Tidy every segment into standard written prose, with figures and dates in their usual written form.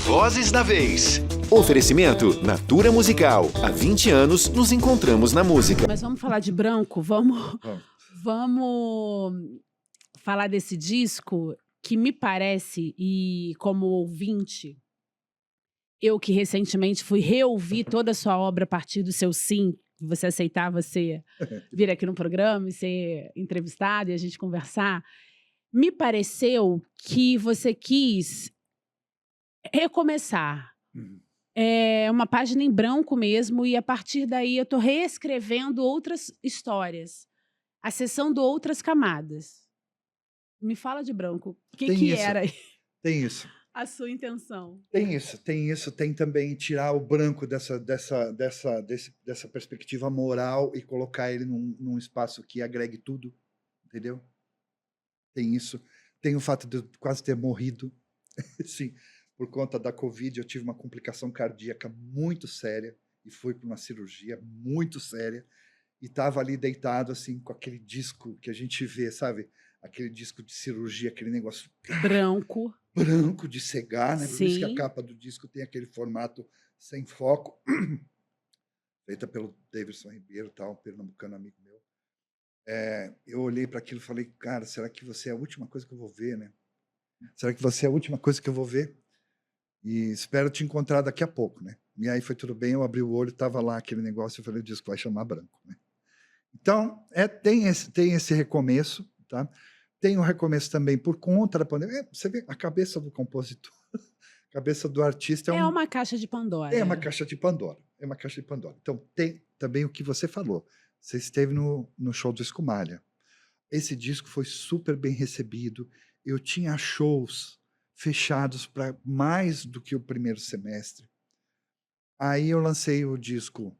Vozes da Vez. Oferecimento Natura Musical. Há 20 anos nos encontramos na música. Mas vamos falar de Branco? Vamos falar desse disco que me parece, e como ouvinte, eu que recentemente fui reouvir toda a sua obra a partir do seu sim, que você aceitava vir aqui no programa e ser entrevistado e a gente conversar, me pareceu que você quis recomeçar. É uma página em branco mesmo, e a partir daí eu estou reescrevendo outras histórias, acessando outras camadas. Me fala de Branco. O que era Tem isso. a sua intenção? Tem isso. Tem também tirar o Branco dessa perspectiva moral e colocar ele num espaço que agregue tudo, entendeu? Tem isso. Tem o fato de eu quase ter morrido. Sim, por conta da Covid, eu tive uma complicação cardíaca muito séria e fui para uma cirurgia muito séria e estava ali deitado assim com aquele disco que a gente vê, sabe? Aquele disco de cirurgia, aquele negócio branco de cegar, né? Por isso que a capa do disco tem aquele formato sem foco, feita pelo Davidson Ribeiro, tal, pernambucano amigo meu. Eu olhei para aquilo e falei, cara, será que você é a última coisa que eu vou ver, né? Será que você é a última coisa que eu vou ver? E espero te encontrar daqui a pouco, né? E aí foi tudo bem, eu abri o olho, estava lá aquele negócio, eu falei, o disco vai chamar Branco, né? Então, tem esse recomeço, tá? Tem um recomeço também por conta da pandemia. Você vê, a cabeça do compositor, a cabeça do artista é uma caixa de Pandora. É uma caixa de Pandora. É uma caixa de Pandora. Então, tem também o que você falou. Você esteve no show do Escumalha. Esse disco foi super bem recebido. Eu tinha shows fechados para mais do que o primeiro semestre. Aí eu lancei o disco,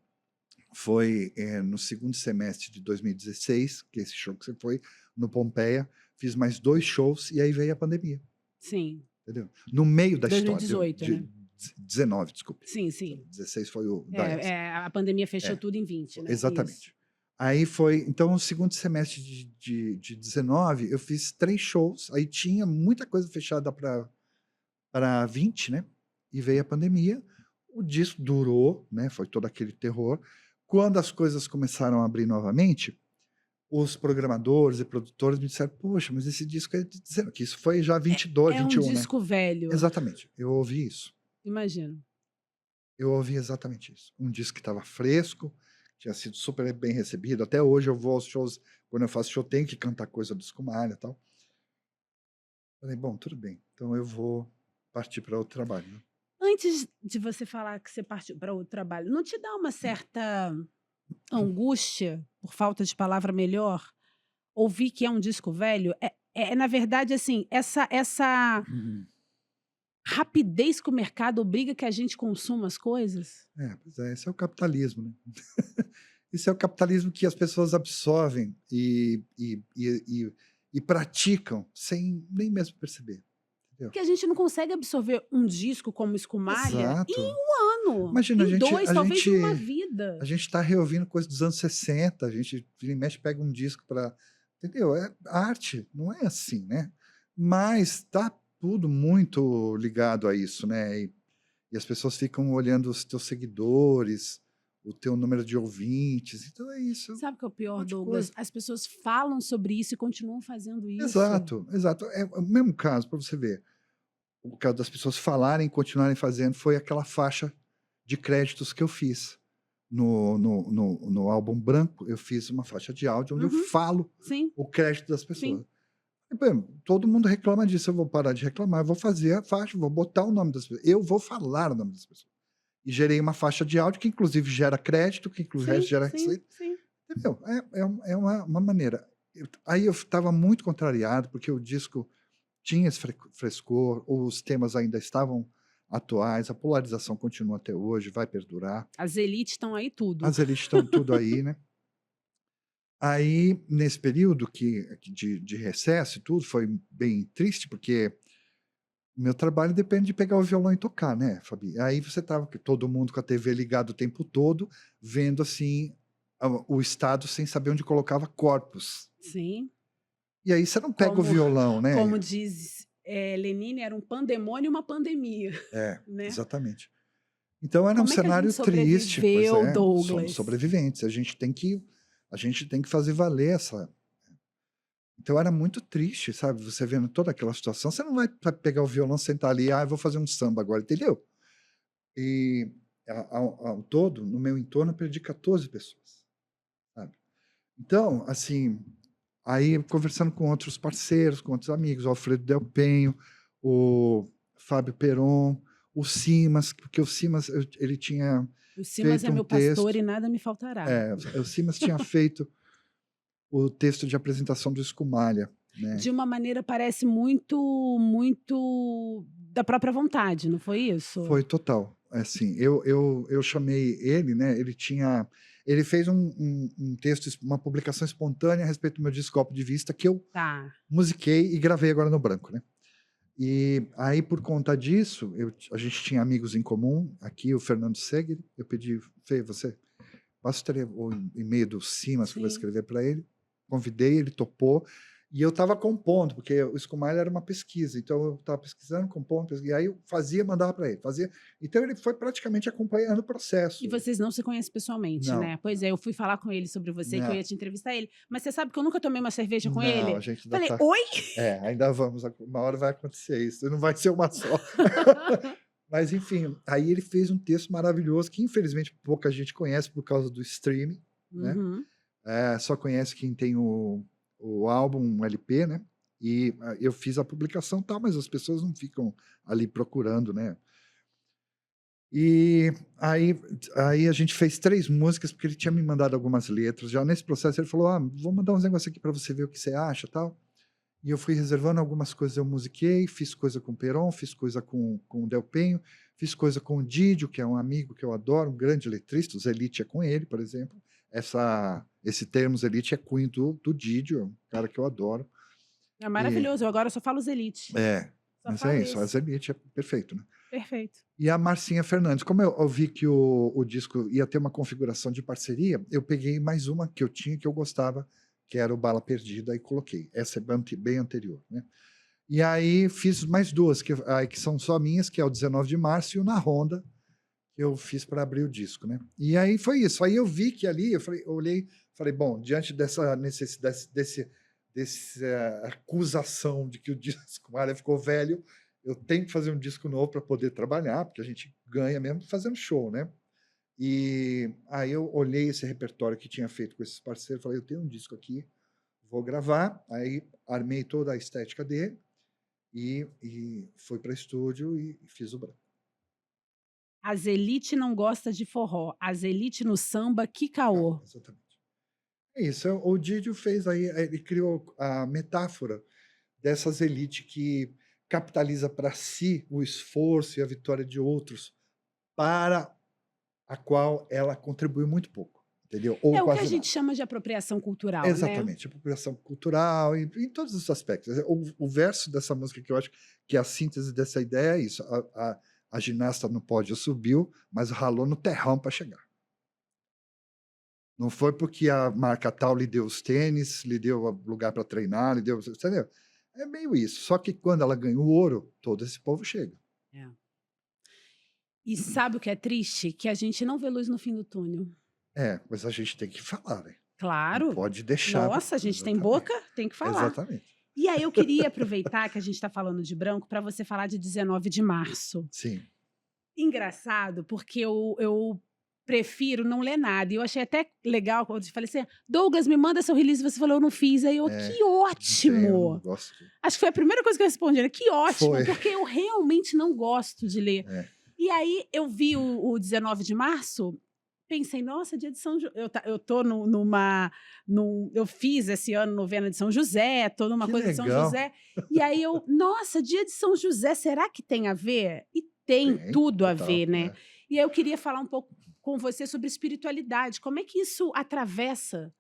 foi no segundo semestre de 2016, que esse show que você foi, no Pompeia. Fiz mais 2 shows e aí veio a pandemia. Sim. Entendeu? No meio da 2018, história. né? 19, desculpe. Sim, sim. 16 foi o a pandemia fechou tudo em 20, né? Exatamente. Isso. Aí foi, então, no segundo semestre de 19, eu fiz 3 shows, aí tinha muita coisa fechada para 20, né? E veio a pandemia, o disco durou, né? Foi todo aquele terror. Quando as coisas começaram a abrir novamente, os programadores e produtores me disseram, poxa, mas esse disco é de 19, que isso foi já 22, 21, né? É um disco velho. Exatamente, eu ouvi isso. Imagino. Eu ouvi exatamente isso. Um disco que estava fresco, tinha sido super bem recebido. Até hoje eu vou aos shows, quando eu faço show, tenho que cantar coisa do Escumalha e tal. Falei, bom, tudo bem, então eu vou partir para outro trabalho. Né? Antes de você falar que você partiu para outro trabalho, não te dá uma certa angústia, por falta de palavra melhor, ouvir que é um disco velho? Na verdade, assim, essa rapidez que o mercado obriga que a gente consuma as coisas? Pois é, esse é o capitalismo, né? Esse é o capitalismo que as pessoas absorvem e praticam sem nem mesmo perceber. Entendeu? Porque a gente não consegue absorver um disco como Escumalha em um ano, imagina, em 2, talvez em uma vida. A gente está reouvindo coisas dos anos 60, a gente vira e mexe, pega um disco para... Entendeu? Arte não é assim, né? Mas está tudo muito ligado a isso, né? E as pessoas ficam olhando os teus seguidores, o teu número de ouvintes, então é isso. Sabe o que é o pior, Douglas? As pessoas falam sobre isso e continuam fazendo isso. Exato. É o mesmo caso, para você ver. O caso das pessoas falarem e continuarem fazendo foi aquela faixa de créditos que eu fiz. No álbum Branco, eu fiz uma faixa de áudio onde eu falo o crédito das pessoas. Todo mundo reclama disso, eu vou parar de reclamar, eu vou fazer a faixa, vou botar o nome das pessoas, eu vou falar o nome das pessoas. E gerei uma faixa de áudio que inclusive gera crédito, que inclusive gera receita. Entendeu? É uma maneira. Aí eu estava muito contrariado, porque o disco tinha esse frescor, os temas ainda estavam atuais, a polarização continua até hoje, vai perdurar. As elites estão aí tudo. As elites estão tudo aí, né? Aí, nesse período de recesso e tudo, foi bem triste, porque o meu trabalho depende de pegar o violão e tocar, né, Fabi? Aí você tava todo mundo com a TV ligada o tempo todo, vendo, assim, o estado sem saber onde colocava corpos. Sim. E aí você não pega o violão, né? Como diz Lenine era um pandemônio e uma pandemia, né? Exatamente. Então era um Como é que a cenário gente triste, pois sobreviveu, somos Douglas? sobreviventes. A gente tem que fazer valer essa. Então era muito triste, sabe? Você vendo toda aquela situação, você não vai pegar o violão, sentar ali, eu vou fazer um samba agora, entendeu? E ao todo, no meu entorno, eu perdi 14 pessoas, sabe? Então, assim, aí conversando com outros parceiros, com outros amigos, o Alfredo Del Penho, o Fábio Peron, o Simas, porque o Simas, ele tinha O Simas é feito um meu pastor texto, e nada me faltará. o Simas tinha feito o texto de apresentação do Escumalha, né? De uma maneira parece muito da própria vontade, não foi isso? Foi total. Assim, eu chamei ele, né? Ele fez um texto, uma publicação espontânea a respeito do meu disco Copo de Vista, que eu Tá. musiquei e gravei agora no branco, né? E aí, por conta disso, a gente tinha amigos em comum, aqui o Fernando Segre, eu pedi, Fê, você passa o e-mail do Simas que eu vou Sim. escrever para ele, convidei, ele topou, e eu estava compondo, porque o Escumalha era uma pesquisa, então eu estava pesquisando, compondo, e aí eu fazia, mandava para ele, fazia, então ele foi praticamente acompanhando o processo. E vocês não se conhecem pessoalmente, Não. né? Pois é, eu fui falar com ele sobre você, que eu Não. ia te entrevistar ele, mas você sabe que eu nunca tomei uma cerveja com ele? A gente ainda Falei, tá... oi? ainda vamos, uma hora vai acontecer isso, não vai ser uma só. Mas, enfim, aí ele fez um texto maravilhoso, que infelizmente pouca gente conhece por causa do streaming, né? Uhum. Só conhece quem tem o álbum, o LP, né? E eu fiz a publicação, tal, mas as pessoas não ficam ali procurando, né? E aí a gente fez 3 músicas, porque ele tinha me mandado algumas letras. Já nesse processo ele falou, vou mandar uns negócios aqui para você ver o que você acha, tal. E eu fui reservando algumas coisas, eu musiquei, fiz coisa com o Peron, fiz coisa com o Del Penho, fiz coisa com o Didio, que é um amigo que eu adoro, um grande letrista, o Zelite é com ele, por exemplo. Esse termo Zelite é cunho do Didio, é um cara que eu adoro. É maravilhoso, eu agora só falo Zelite. Só Mas falo é isso, a esse. Zelite é perfeito, né? Perfeito. E a Marcinha Fernandes, como eu vi que o disco ia ter uma configuração de parceria, eu peguei mais uma que eu tinha, que eu gostava, que era o Bala Perdida, e coloquei. Essa é bem anterior, né? E aí fiz mais 2, que são só minhas, que é o 19 de março e o Na Ronda, que eu fiz para abrir o disco, né? E aí foi isso. Aí eu vi que ali, eu olhei, falei, bom, diante dessa necessidade, dessa acusação de que o disco ficou velho, eu tenho que fazer um disco novo para poder trabalhar, porque a gente ganha mesmo fazendo show, né? E aí eu olhei esse repertório que tinha feito com esses parceiros, falei, eu tenho um disco aqui, vou gravar. Aí armei toda a estética dele e fui para estúdio e fiz o branco. A Zelite não gosta de forró, a Zelite no samba, que caô. Exatamente. É isso, o Didio fez aí, ele criou a metáfora dessas elites que capitaliza para si o esforço e a vitória de outros, para a qual ela contribuiu muito pouco, entendeu? Ou É o que a quase gente nada. chama de apropriação cultural, né? Exatamente, apropriação cultural, em todos os aspectos. O verso dessa música, que eu acho que a síntese dessa ideia é isso: a ginasta no pódio subiu, mas ralou no terrão para chegar. Não foi porque a marca tal lhe deu os tênis, lhe deu lugar para treinar, lhe deu, entendeu? É meio isso. Só que quando ela ganha o ouro, todo esse povo chega. E sabe o que é triste? Que a gente não vê luz no fim do túnel. Mas a gente tem que falar, né? Claro. Não pode deixar. Nossa, a gente tem Exatamente. boca, tem que falar. Exatamente. E aí eu queria aproveitar que a gente está falando de branco para você falar de 19 de março. Sim. Engraçado, porque eu prefiro não ler nada. E eu achei até legal quando eu falei assim, Douglas, me manda seu release. Você falou, eu não fiz. Aí eu, que ótimo! Eu não gosto. Acho que foi a primeira coisa que eu respondi, né? Que ótimo, Foi. porque eu realmente não gosto de ler. E aí eu vi o 19 de março, pensei, nossa, dia de São José. Eu tô eu fiz esse ano novena de São José, tô numa Que coisa de São legal. José. E aí eu, nossa, dia de São José, será que tem a ver? E tem tudo a total, ver, né? E aí eu queria falar um pouco com você sobre espiritualidade. Como é que isso atravessa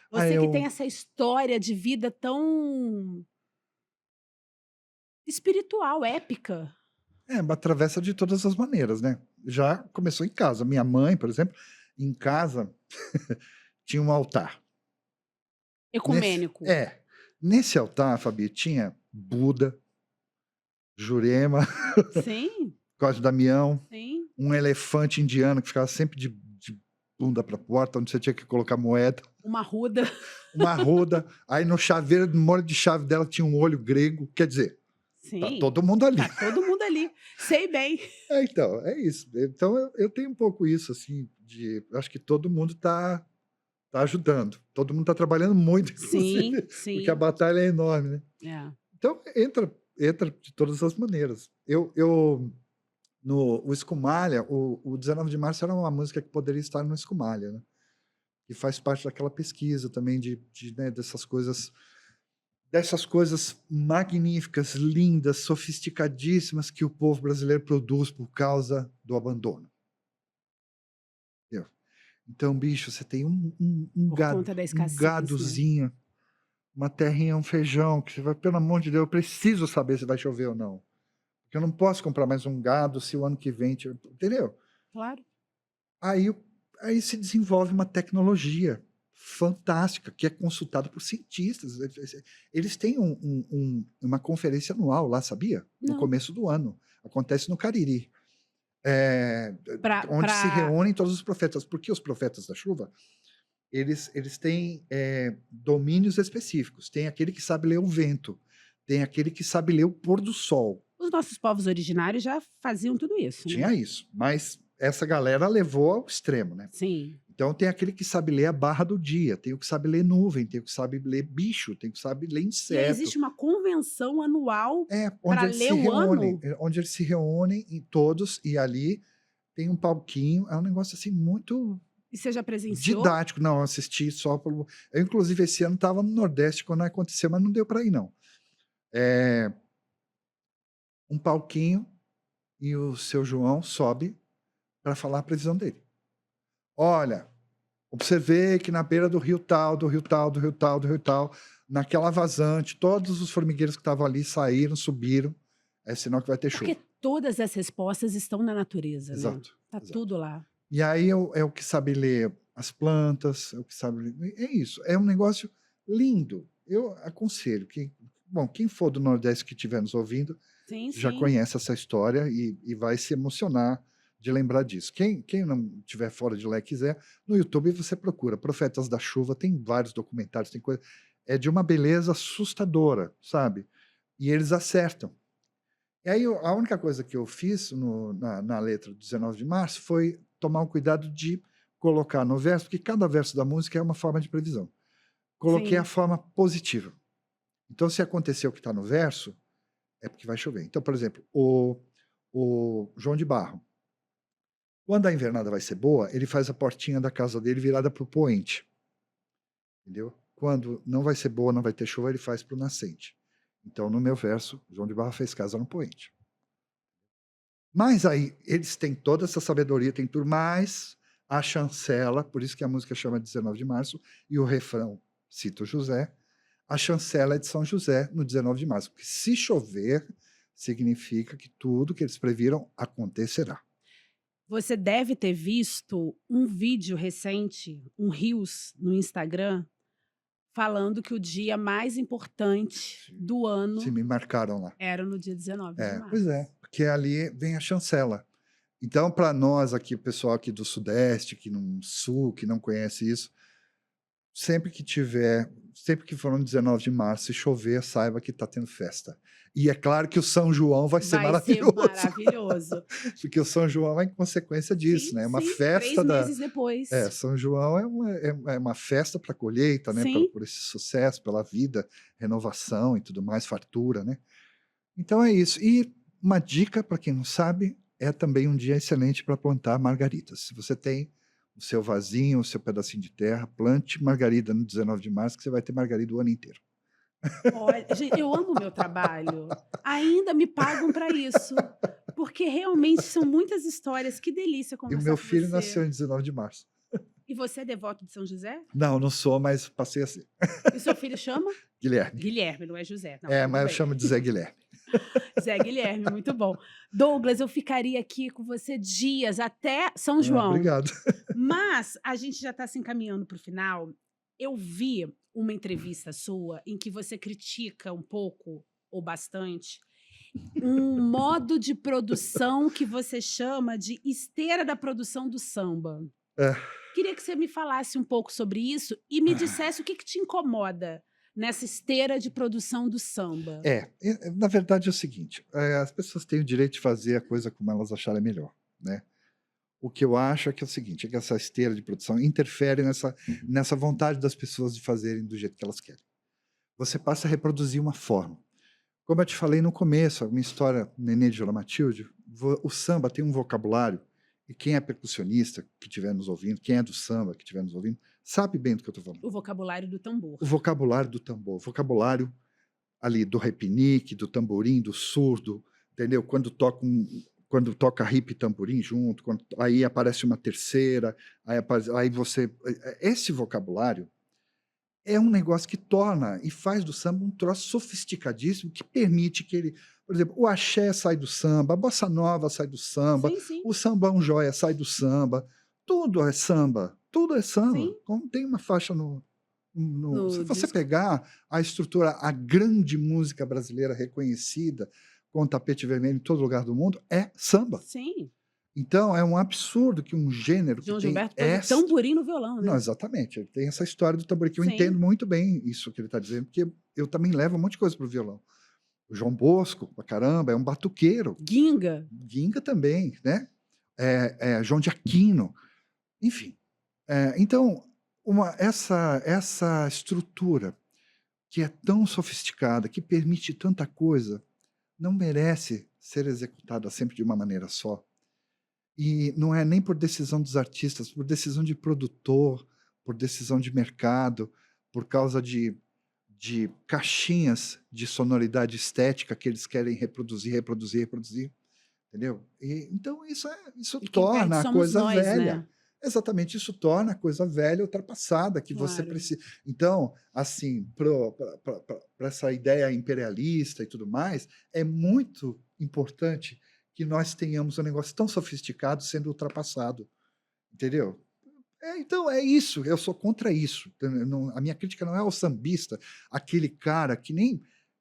você que tem essa história de vida tão espiritual, épica? Atravessa de todas as maneiras, né? Já começou em casa. Minha mãe, por exemplo, em casa tinha um altar. Ecumênico. Nesse altar, Fabi, tinha Buda, Jurema, Sim, Cosme Damião, sim. um elefante indiano que ficava sempre de bunda para a porta, onde você tinha que colocar moeda, Uma ruda. uma arruda, aí no chaveiro, no molho de chave dela tinha um olho grego, quer dizer, tá Sim, todo mundo ali. tá todo mundo ali. Sei bem. Então, é isso. Então eu tenho um pouco isso, assim, acho que todo mundo tá ajudando, todo mundo tá trabalhando muito, Sim, inclusive, porque a sim. batalha é enorme, né. É. Então entra de todas as maneiras. Eu no o Escumalha, o 19 de março era uma música que poderia estar no Escumalha, né, que faz parte daquela pesquisa também né, dessas coisas magníficas, lindas, sofisticadíssimas que o povo brasileiro produz por causa do abandono. Entendeu? Então, bicho, você tem Por conta da um escassez, né? gadozinho, uma terrinha, um feijão, que você vai, pelo amor de Deus, eu preciso saber se vai chover ou não. Porque eu não posso comprar mais um gado se o ano que vem, entendeu? Claro. Aí, aí se desenvolve uma tecnologia fantástica, que é consultada por cientistas. Eles têm uma conferência anual lá, sabia? No Não. começo do ano. Acontece no Cariri. Pra, Onde se pra... reúnem todos os profetas. Porque os profetas da chuva, eles têm domínios específicos. Tem aquele que sabe ler o vento. Tem aquele que sabe ler o pôr do sol. Os nossos povos originários já faziam tudo isso, né? Tinha isso. Mas essa galera levou ao extremo, né? Sim. Então tem aquele que sabe ler a barra do dia, tem o que sabe ler nuvem, tem o que sabe ler bicho, tem o que sabe ler E aí inseto. existe uma convenção anual Onde para eles ler se o reúnem, ano. onde eles se reúnem em todos, e ali tem um palquinho, é um negócio assim muito E você já presenciou? didático. Não, eu assisti só pelo. Eu, inclusive, esse ano estava no Nordeste quando aconteceu, mas não deu para ir, não. Um palquinho e o seu João sobe para falar a previsão dele. Olha, observei que na beira do rio tal, do rio tal, do rio tal, do rio tal, naquela vazante, todos os formigueiros que estavam ali saíram, subiram. É sinal que vai ter chuva. Porque todas as respostas estão na natureza, né? Exato. Tá Exato. tudo lá. E aí é o que sabe ler as plantas, é o que sabe ler. É isso. É um negócio lindo. Eu aconselho que, bom, quem for do Nordeste que estiver nos ouvindo, Sim, já sim. conhece essa história e vai se emocionar de lembrar disso. Quem não estiver fora de lá e quiser, no YouTube você procura Profetas da Chuva, tem vários documentários, tem coisa. É de uma beleza assustadora, sabe? E eles acertam. E aí a única coisa que eu fiz na letra do 19 de março foi tomar o cuidado de colocar no verso, porque cada verso da música é uma forma de previsão. Coloquei a Sim. forma positiva. Então, se acontecer o que está no verso, é porque vai chover. Então, por exemplo, o João de Barro, quando a invernada vai ser boa, ele faz a portinha da casa dele virada para o poente. Entendeu? Quando não vai ser boa, não vai ter chuva, ele faz para o nascente. Então, no meu verso, João de Barro fez casa no poente. Mas aí, eles têm toda essa sabedoria, tem tudo, mais a chancela, por isso que a música chama 19 de março, e o refrão cita o José, a chancela é de São José no 19 de março. Porque se chover, significa que tudo que eles previram acontecerá. Você deve ter visto um vídeo recente, um Reels no Instagram, falando que o dia mais importante do Se ano me marcaram lá. era no dia 19 de março. Pois é, porque ali vem a chancela. Então, para nós aqui, o pessoal aqui do Sudeste, que no Sul, que não conhece isso, sempre que for no 19 de março, se chover, saiba que está tendo festa. E é claro que o São João vai ser Vai ser maravilhoso. maravilhoso. Porque o São João é em consequência disso, Sim, né? É uma sim, festa 3 meses depois. São João é uma festa para a colheita, né? Sim. Por esse sucesso, pela vida, renovação e tudo mais, fartura, né? Então é isso. E uma dica, para quem não sabe, é também um dia excelente para plantar margaridas. Se você tem o seu vasinho, o seu pedacinho de terra, plante margarida no 19 de março, que você vai ter margarida o ano inteiro. Olha, gente, eu amo o meu trabalho. Ainda me pagam para isso. Porque realmente são muitas histórias. Que delícia E o conversar meu com filho você. nasceu em 19 de março. E você é devoto de São José? Não sou, mas passei assim. E seu filho chama? Guilherme. Guilherme, não é José. Não, Mas tudo eu bem. chamo de Zé Guilherme. Zé Guilherme, muito bom. Douglas, eu ficaria aqui com você dias, até São João. Obrigado. Mas a gente já está se encaminhando para o final. Eu vi uma entrevista sua em que você critica um pouco, ou bastante, um modo de produção que você chama de esteira da produção do samba. É. Queria que você me falasse um pouco sobre isso e me dissesse o que te incomoda nessa esteira de produção do samba. Na verdade é o seguinte, as pessoas têm o direito de fazer a coisa como elas acharem melhor, né? O que eu acho é que é o seguinte, é que essa esteira de produção interfere nessa vontade das pessoas de fazerem do jeito que elas querem. Você passa a reproduzir uma forma. Como eu te falei no começo, a minha história, Nenê de Vila Matilde, o samba tem um vocabulário, e quem é percussionista que estiver nos ouvindo, quem é do samba que estiver nos ouvindo, sabe bem do que eu estou falando. O vocabulário do tambor. O vocabulário do tambor, o vocabulário ali do repinique, do tamborim, do surdo, entendeu? Quando toca hip e tamborim junto, aí aparece uma terceira, aí você... Esse vocabulário é um negócio que torna e faz do samba um troço sofisticadíssimo que permite que ele... Por exemplo, o axé sai do samba, a bossa nova sai do samba, Sim. o sambão joia sai do samba, tudo é samba, tudo é samba. Sim. Como tem uma faixa se você disco. pegar a estrutura, a grande música brasileira reconhecida com o tapete vermelho em todo lugar do mundo, é samba. Sim. Então, é um absurdo que um gênero João que tem Gilberto pôs o tamborim no violão, né? Não, exatamente. Ele tem essa história do tamborim, que eu Sim. entendo muito bem isso que ele está dizendo, porque eu também levo um monte de coisa para o violão. O João Bosco, pra caramba, é um batuqueiro. Ginga. Ginga também, né? João de Aquino. Enfim. Então, essa estrutura que é tão sofisticada, que permite tanta coisa, não merece ser executada sempre de uma maneira só. E não é nem por decisão dos artistas, por decisão de produtor, por decisão de mercado, por causa de caixinhas de sonoridade estética que eles querem reproduzir, entendeu? Então isso torna a coisa velha. Né? Exatamente, isso torna a coisa velha, ultrapassada, que você precisa... Então, assim, para essa ideia imperialista e tudo mais, é muito importante que nós tenhamos um negócio tão sofisticado sendo ultrapassado, entendeu? Então, é isso, eu sou contra isso. A minha crítica não é ao sambista, aquele cara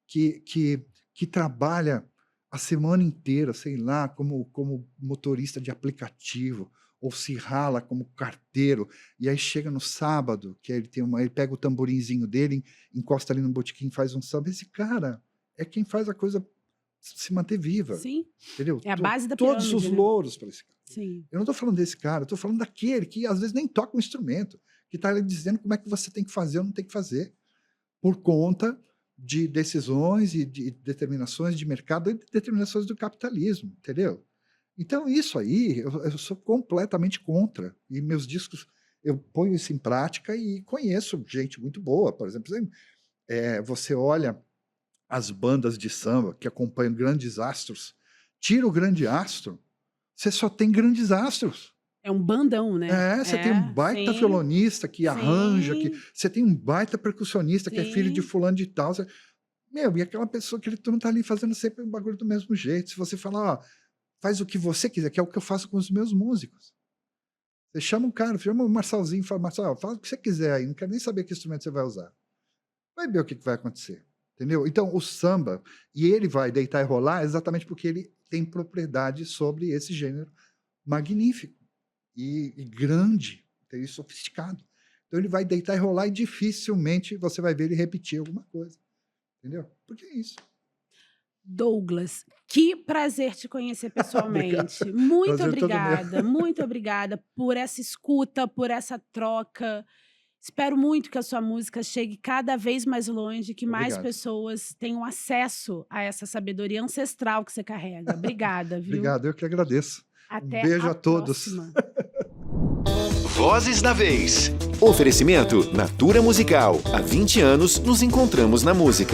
que trabalha a semana inteira, sei lá, como motorista de aplicativo, ou se rala como carteiro, e aí chega no sábado, que ele pega o tamborinzinho dele, encosta ali no botequim, faz um samba. Esse cara é quem faz a coisa se manter viva. Sim. Entendeu? É a base da pirâmide, todos os né? louros para esse cara. Sim. Eu não estou falando desse cara, eu estou falando daquele que às vezes nem toca um instrumento, que está ali dizendo como é que você tem que fazer ou não tem que fazer, por conta de decisões e de determinações de mercado e de determinações do capitalismo, entendeu? Então isso aí eu sou completamente contra, e meus discos eu ponho isso em prática e conheço gente muito boa. Por exemplo, você olha as bandas de samba que acompanham grandes astros, tira o grande astro, você só tem grandes astros. É um bandão, né? Você tem um baita violonista que arranja, você tem um baita percussionista que é filho de fulano de tal. E aquela pessoa que ele não tá ali fazendo sempre o bagulho do mesmo jeito. Se você falar, faz o que você quiser, que é o que eu faço com os meus músicos. Você chama um cara, chama o Marçalzinho e fala, Marçal, faz o que você quiser aí, não quero nem saber que instrumento você vai usar. Vai ver o que vai acontecer. Entendeu? Então, o samba, e ele vai deitar e rolar exatamente porque ele tem propriedade sobre esse gênero magnífico e grande, e sofisticado. Então, ele vai deitar e rolar e dificilmente você vai ver ele repetir alguma coisa. Entendeu? Porque é isso. Douglas, que prazer te conhecer pessoalmente. Muito obrigada por essa escuta, por essa troca. Espero muito que a sua música chegue cada vez mais longe, que mais pessoas tenham acesso a essa sabedoria ancestral que você carrega. Obrigada, viu? Obrigado, eu que agradeço. Até beijo a todos. Próxima. Vozes da Vez. Oferecimento Natura Musical. Há 20 anos nos encontramos na música.